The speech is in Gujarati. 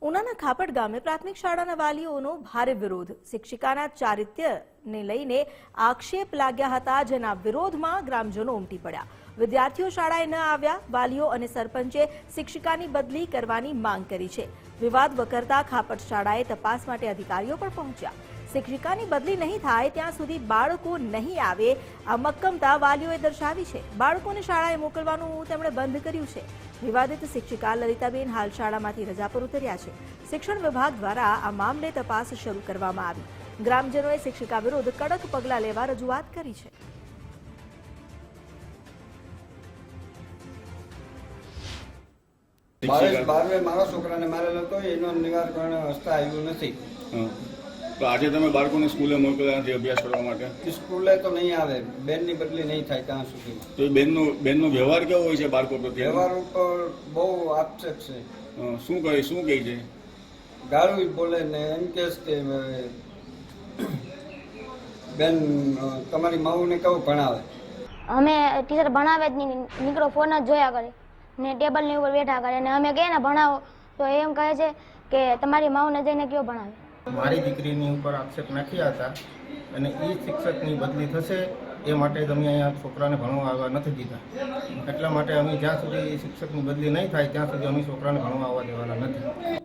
ઉનાના ખાપડ ગામે પ્રાથમિક શાળાના વાલીઓનો ભારે વિરોધ. શિક્ષિકાના ચારિત્ર્યને લઈને આક્ષેપ લાગ્યા હતા, જેના વિરોધમાં ગ્રામજનો ઉમટી પડ્યા. વિદ્યાર્થીઓ શાળાએ ન આવ્યા. વાલીઓ અને સરપંચે શિક્ષિકાની બદલી કરવાની માંગ કરી છે. વિવાદ વકરતા ખાપડ શાળાએ તપાસ માટે અધિકારીઓ પણ પહોંચ્યા. શિક્ષિકાની બદલી નહીં થાય ત્યાં સુધી બાળકો નહીં આવે આ મક્કમતા વાલીઓએ દર્શાવી છે. બાળકોને શાળાએ મોકલવાનું તેમણે બંધ કર્યું છે. વિવાદિત શિક્ષિકા લલિતાબેન હાલ શાળામાંથી રજા પર ઉતર્યા છે. શિક્ષણ વિભાગ દ્વારા આ મામલે તપાસ શરૂ કરવામાં આવી. ગ્રામજનોએ શિક્ષિકા વિરુદ્ધ કડક પગલાં લેવા રજૂઆત કરી છે. મારા છોકરાને મારેલો હતો, એનો નિરાકરણ હસ્તા આવ્યું નથી. તો આજે તમે બાળકોને સ્કૂલે મોકલ્યા નથી અભ્યાસ કરવા માટે? સ્કૂલે તો નહીં આવે, બેનની બદલી નહીં થાય ત્યાં સુધી. તો એ બેનનો વ્યવહાર કેવો હોય છે બાળકો પ્રત્યે? વ્યવહાર ઉપર બહુ આક્ષેપ છે. શું કહે છે? ગાળું બોલે ને એમ કે બેન તમારી માવુને કેવું ભણાવે. અમે ટીચર ભણાવે જ નહીં, નીકળો ફોન જ જોયા કરે ને ટેબલની ઉપર બેઠા કરે ને અમે કહે ને ભણાવો તો એમ કહે છે કે તમારી માવને જઈને કયો ભણાવે. મારી દીકરીની ઉપર આક્ષેપ નાખ્યા હતા અને એ શિક્ષકની બદલી થશે એ માટે જ અમે અહીંયા છોકરાને ભણવા આવવા નથી દીધા. એટલા માટે અમે જ્યાં સુધી શિક્ષકની બદલી નહીં થાય ત્યાં સુધી અમે છોકરાને ભણવા આવવા દેવાના નથી.